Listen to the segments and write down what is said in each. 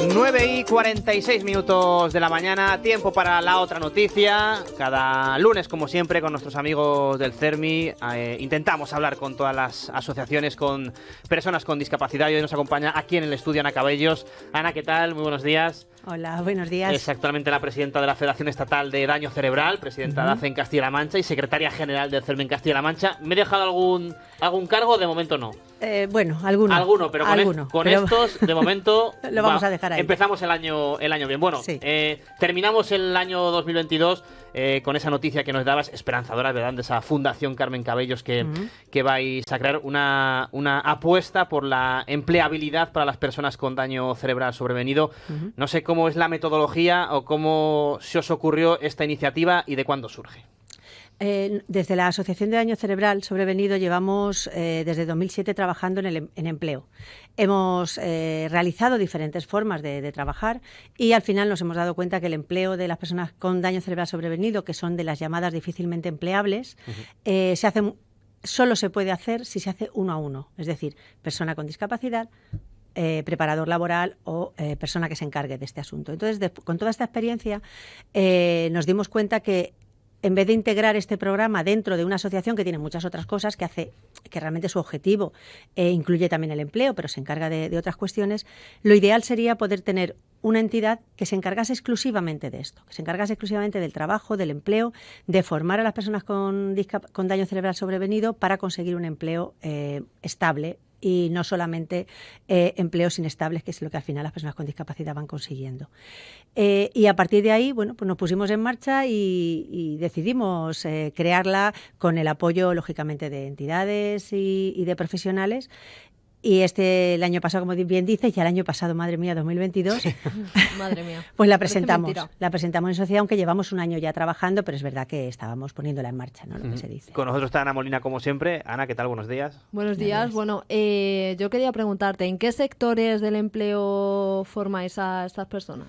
9:46 de la mañana, tiempo para la otra noticia. Cada lunes, como siempre, con nuestros amigos del CERMI intentamos hablar con todas las asociaciones, con personas con discapacidad. Y hoy nos acompaña aquí en el estudio Ana Cabellos. Ana, ¿qué tal? Muy buenos días. Hola, buenos días. Es actualmente la presidenta de la Federación Estatal de Daño Cerebral, presidenta de ACE en Castilla-La Mancha y secretaria general del CERMI en Castilla-La Mancha. ¿Me he dejado algún cargo? De momento no. Bueno, alguno. Alguno, pero con estos, de momento, lo vamos a dejar ahí. Empezamos el año bien. Bueno, sí. Terminamos el año 2022 con esa noticia que nos dabas, esperanzadora, ¿verdad?, de esa Fundación Carmen Cabellos que vais a crear una apuesta por la empleabilidad para las personas con daño cerebral sobrevenido. No sé cómo es la metodología o cómo se os ocurrió esta iniciativa y de cuándo surge. Desde la Asociación de Daño Cerebral Sobrevenido llevamos desde 2007 trabajando en empleo. Hemos realizado diferentes formas de trabajar y al final nos hemos dado cuenta que el empleo de las personas con daño cerebral sobrevenido, que son de las llamadas difícilmente empleables, solo se puede hacer si se hace uno a uno, es decir, persona con discapacidad, preparador laboral o persona que se encargue de este asunto. Entonces, con toda esta experiencia nos dimos cuenta que en vez de integrar este programa dentro de una asociación que tiene muchas otras cosas, que realmente su objetivo incluye también el empleo, pero se encarga de otras cuestiones, lo ideal sería poder tener una entidad que se encargase exclusivamente de esto, que se encargase exclusivamente del trabajo, del empleo, de formar a las personas con daño cerebral sobrevenido para conseguir un empleo estable, y no solamente empleos inestables, que es lo que al final las personas con discapacidad van consiguiendo. Y a partir de ahí, bueno, pues nos pusimos en marcha y decidimos crearla con el apoyo, lógicamente, de entidades y de profesionales. Y el año pasado, como bien dices, ya el año pasado, madre mía, 2022, madre mía, pues la presentamos en sociedad, aunque llevamos un año ya trabajando, pero es verdad que estábamos poniéndola en marcha, ¿no? Lo que se dice. Con nosotros está Ana Molina, como siempre. Ana, ¿qué tal? Buenos días. Buenos días. Bueno, yo quería preguntarte, ¿en qué sectores del empleo formáis a estas personas?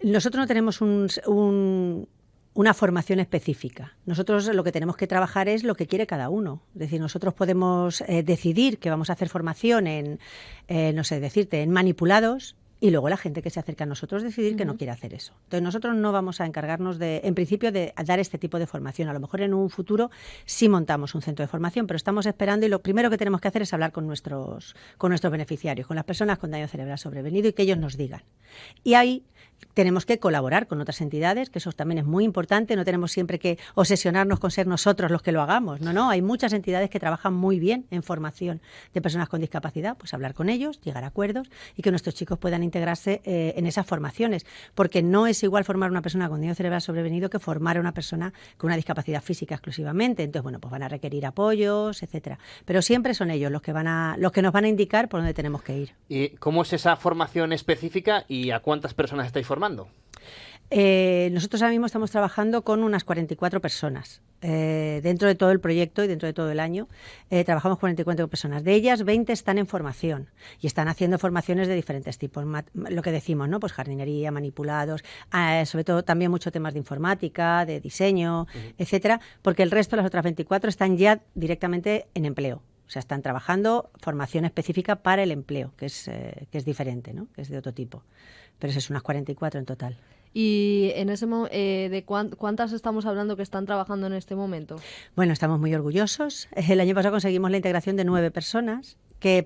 Nosotros no tenemos una formación específica. Nosotros lo que tenemos que trabajar es lo que quiere cada uno. Es decir, nosotros podemos decidir que vamos a hacer formación en manipulados, y luego la gente que se acerca a nosotros decidir que no quiere hacer eso. Entonces nosotros no vamos a encargarnos en principio de dar este tipo de formación. A lo mejor en un futuro sí montamos un centro de formación, pero estamos esperando, y lo primero que tenemos que hacer es hablar con nuestros beneficiarios, con las personas con daño cerebral sobrevenido, y que ellos nos digan. Y ahí tenemos que colaborar con otras entidades, que eso también es muy importante. No tenemos siempre que obsesionarnos con ser nosotros los que lo hagamos. No, hay muchas entidades que trabajan muy bien en formación de personas con discapacidad. Pues hablar con ellos, llegar a acuerdos y que nuestros chicos puedan integrarse en esas formaciones, porque no es igual formar a una persona con daño cerebral sobrevenido que formar a una persona con una discapacidad física exclusivamente. Entonces, bueno, pues van a requerir apoyos, etcétera. Pero siempre son ellos los que nos van a indicar por dónde tenemos que ir. ¿Y cómo es esa formación específica y a cuántas personas estáis formando? Nosotros ahora mismo estamos trabajando con unas 44 personas. Dentro de todo el proyecto y dentro de todo el año trabajamos 44 personas. De ellas, 20 están en formación y están haciendo formaciones de diferentes tipos. Lo que decimos, ¿no? Pues jardinería, manipulados, sobre todo también muchos temas de informática, de diseño, etcétera, porque el resto, las otras 24, están ya directamente en empleo. O sea, están trabajando formación específica para el empleo, que es diferente, ¿no? Que es de otro tipo. Pero eso es unas 44 en total. ¿Y en de cuántas estamos hablando que están trabajando en este momento? Bueno, estamos muy orgullosos. El año pasado conseguimos la integración de 9 personas, que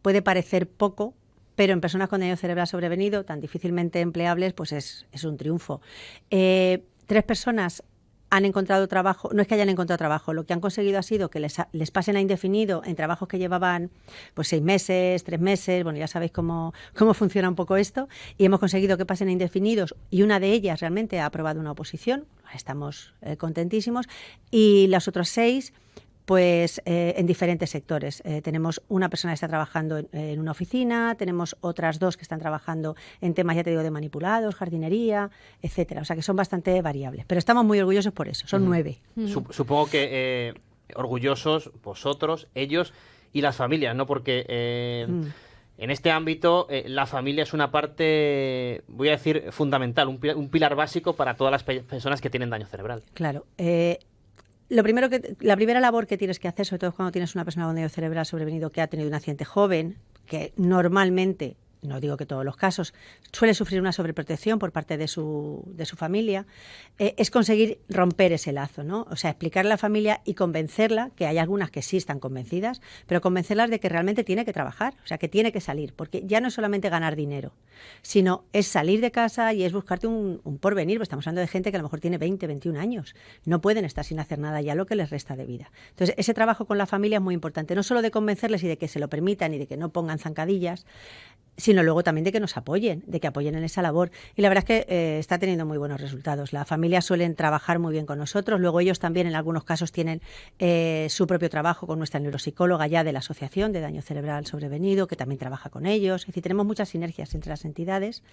puede parecer poco, pero en personas con daño cerebral sobrevenido, tan difícilmente empleables, pues es un triunfo. 3 personas han encontrado trabajo, no es que hayan encontrado trabajo, lo que han conseguido ha sido que les pasen a indefinido en trabajos que llevaban pues 6 meses, 3 meses, bueno, ya sabéis cómo funciona un poco esto, y hemos conseguido que pasen a indefinidos, y una de ellas realmente ha aprobado una oposición, estamos contentísimos, y las otras 6 pues en diferentes sectores. Tenemos una persona que está trabajando en una oficina, tenemos otras 2 que están trabajando en temas, ya te digo, de manipulados, jardinería, etcétera. O sea que son bastante variables. Pero estamos muy orgullosos por eso, son 9. Supongo que orgullosos vosotros, ellos y las familias, ¿no? Porque en este ámbito la familia es una parte, voy a decir, fundamental, un pilar básico para todas las personas que tienen daño cerebral. Claro. La primera labor que tienes que hacer, sobre todo cuando tienes una persona con daño cerebral sobrevenido que ha tenido un accidente joven, que normalmente no digo que todos los casos, suele sufrir una sobreprotección por parte de su familia, es conseguir romper ese lazo, ¿no? O sea, explicarle a la familia y convencerla, que hay algunas que sí están convencidas, pero convencerlas de que realmente tiene que trabajar, o sea, que tiene que salir, porque ya no es solamente ganar dinero, sino es salir de casa y es buscarte un porvenir. Pues estamos hablando de gente que a lo mejor tiene 20, 21 años, no pueden estar sin hacer nada ya lo que les resta de vida. Entonces, ese trabajo con la familia es muy importante, no solo de convencerles y de que se lo permitan y de que no pongan zancadillas, sino luego también de que nos apoyen, de que apoyen en esa labor. Y la verdad es que está teniendo muy buenos resultados. Las familias suelen trabajar muy bien con nosotros, luego ellos también en algunos casos tienen su propio trabajo con nuestra neuropsicóloga ya de la Asociación de Daño Cerebral Sobrevenido, que también trabaja con ellos. Es decir, tenemos muchas sinergias entre las entidades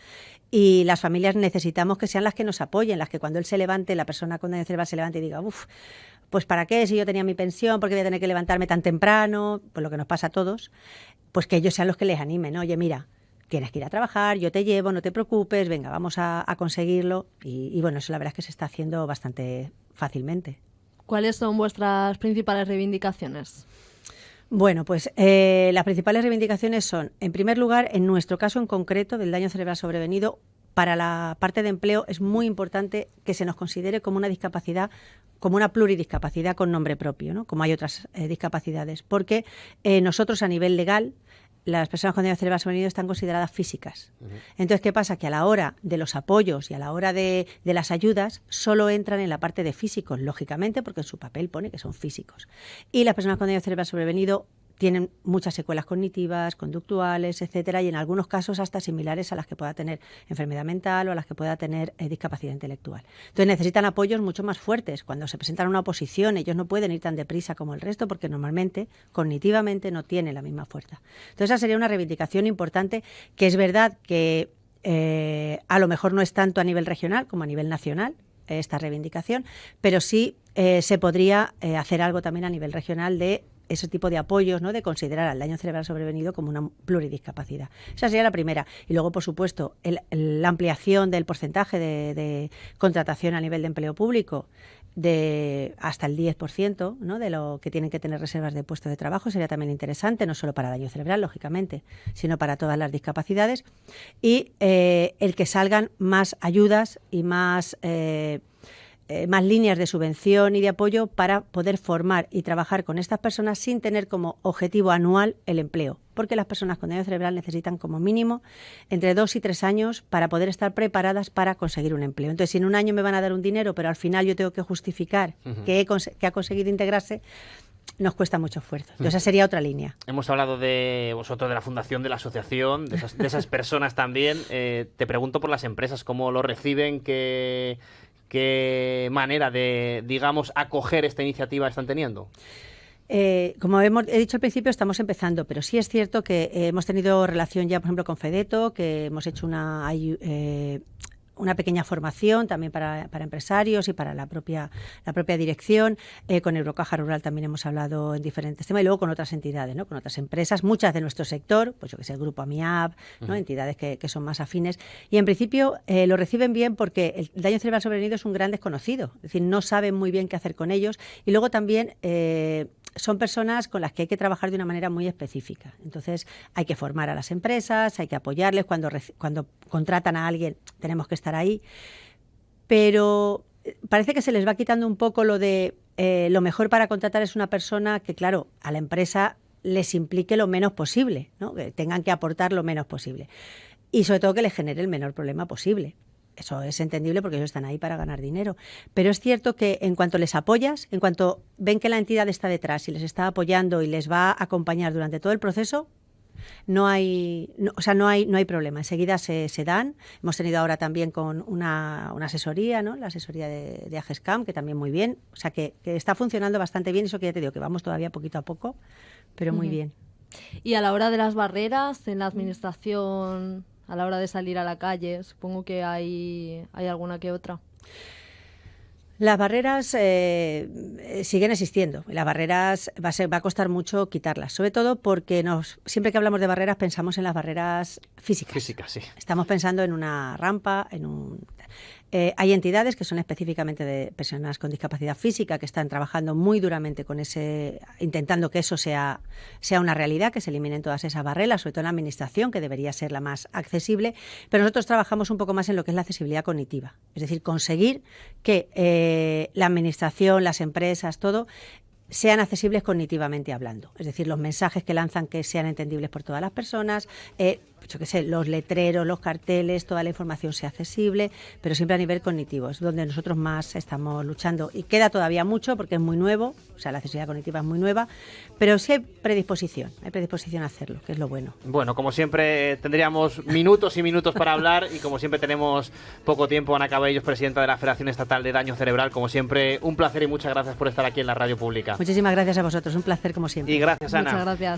y las familias necesitamos que sean las que nos apoyen, las que cuando él se levante, la persona con daño cerebral se levante y diga, uff, pues ¿para qué? Si yo tenía mi pensión, ¿por qué voy a tener que levantarme tan temprano? Pues lo que nos pasa a todos, pues que ellos sean los que les animen, ¿no? Oye, mira, tienes que ir a trabajar, yo te llevo, no te preocupes, venga, vamos a conseguirlo. Y bueno, eso la verdad es que se está haciendo bastante fácilmente. ¿Cuáles son vuestras principales reivindicaciones? Bueno, pues las principales reivindicaciones son, en primer lugar, en nuestro caso en concreto del daño cerebral sobrevenido, para la parte de empleo es muy importante que se nos considere como una discapacidad, como una pluridiscapacidad con nombre propio, ¿no? Como hay otras discapacidades, porque nosotros a nivel legal, las personas con daño cerebral sobrevenido están consideradas físicas. Entonces, ¿qué pasa? Que a la hora de los apoyos y a la hora de las ayudas, solo entran en la parte de físicos, lógicamente, porque en su papel pone que son físicos. Y las personas con daño cerebral sobrevenido tienen muchas secuelas cognitivas, conductuales, etcétera, y en algunos casos hasta similares a las que pueda tener enfermedad mental o a las que pueda tener discapacidad intelectual. Entonces necesitan apoyos mucho más fuertes. Cuando se presentan a una oposición, ellos no pueden ir tan deprisa como el resto porque normalmente, cognitivamente, no tienen la misma fuerza. Entonces esa sería una reivindicación importante, que es verdad que a lo mejor no es tanto a nivel regional como a nivel nacional, esta reivindicación, pero sí se podría hacer algo también a nivel regional de ese tipo de apoyos, ¿no? De considerar al daño cerebral sobrevenido como una pluridiscapacidad. Esa sería la primera. Y luego, por supuesto, la ampliación del porcentaje de contratación a nivel de empleo público de hasta el 10%, ¿no? De lo que tienen que tener reservas de puesto de trabajo sería también interesante, no solo para daño cerebral, lógicamente, sino para todas las discapacidades. Y el que salgan más ayudas y más líneas de subvención y de apoyo para poder formar y trabajar con estas personas sin tener como objetivo anual el empleo, porque las personas con daño cerebral necesitan como mínimo entre 2 y 3 años para poder estar preparadas para conseguir un empleo. Entonces, si en un año me van a dar un dinero, pero al final yo tengo que justificar que ha conseguido integrarse, nos cuesta mucho esfuerzo. Entonces, esa sería otra línea. Hemos hablado de vosotros, de la fundación, de la asociación, de esas personas también. Te pregunto por las empresas, ¿cómo lo reciben? ¿Qué manera de, digamos, acoger esta iniciativa están teniendo? Como he dicho al principio, estamos empezando, pero sí es cierto que hemos tenido relación ya, por ejemplo, con Fedeto, que hemos hecho una pequeña formación también para empresarios y para la propia dirección. Con Eurocaja Rural también hemos hablado en diferentes temas y luego con otras entidades, ¿no? Con otras empresas, muchas de nuestro sector, pues yo que sé, el Grupo AMIAB, ¿no? Entidades que son más afines. Y en principio lo reciben bien porque el daño cerebral sobrevenido es un gran desconocido, es decir, no saben muy bien qué hacer con ellos y luego también son personas con las que hay que trabajar de una manera muy específica. Entonces hay que formar a las empresas, hay que apoyarles cuando contratan a alguien, tenemos que estar ahí, pero parece que se les va quitando un poco lo de lo mejor para contratar es una persona que, claro, a la empresa les implique lo menos posible, ¿no? Que tengan que aportar lo menos posible y sobre todo que les genere el menor problema posible. Eso es entendible porque ellos están ahí para ganar dinero. Pero es cierto que en cuanto les apoyas, en cuanto ven que la entidad está detrás y les está apoyando y les va a acompañar durante todo el proceso, no hay problema. Enseguida se dan. Hemos tenido ahora también con una asesoría, ¿no? La asesoría de AGESCAM, que también muy bien. O sea, que está funcionando bastante bien. Eso que ya te digo, que vamos todavía poquito a poco, pero muy bien. Y a la hora de las barreras en la administración, a la hora de salir a la calle, supongo que hay alguna que otra. Las barreras siguen existiendo. Las barreras va a costar mucho quitarlas, sobre todo porque siempre que hablamos de barreras pensamos en las barreras físicas. Físicas, sí. Estamos pensando en una rampa, hay entidades que son específicamente de personas con discapacidad física que están trabajando muy duramente con intentando que eso sea una realidad, que se eliminen todas esas barreras, sobre todo en la administración, que debería ser la más accesible, pero nosotros trabajamos un poco más en lo que es la accesibilidad cognitiva, es decir, conseguir que la administración, las empresas, todo sean accesibles cognitivamente hablando, es decir, los mensajes que lanzan que sean entendibles por todas las personas, yo qué sé, los letreros, los carteles, toda la información sea accesible, pero siempre a nivel cognitivo, es donde nosotros más estamos luchando y queda todavía mucho porque es muy nuevo, o sea, la accesibilidad cognitiva es muy nueva, pero sí hay predisposición a hacerlo, que es lo bueno. Bueno, como siempre tendríamos minutos y minutos para hablar y como siempre tenemos poco tiempo. Ana Cabellos, presidenta de la Federación Estatal de Daño Cerebral, como siempre, un placer y muchas gracias por estar aquí en la radio pública. Muchísimas gracias a vosotros, un placer como siempre. Y gracias, Ana. Muchas gracias.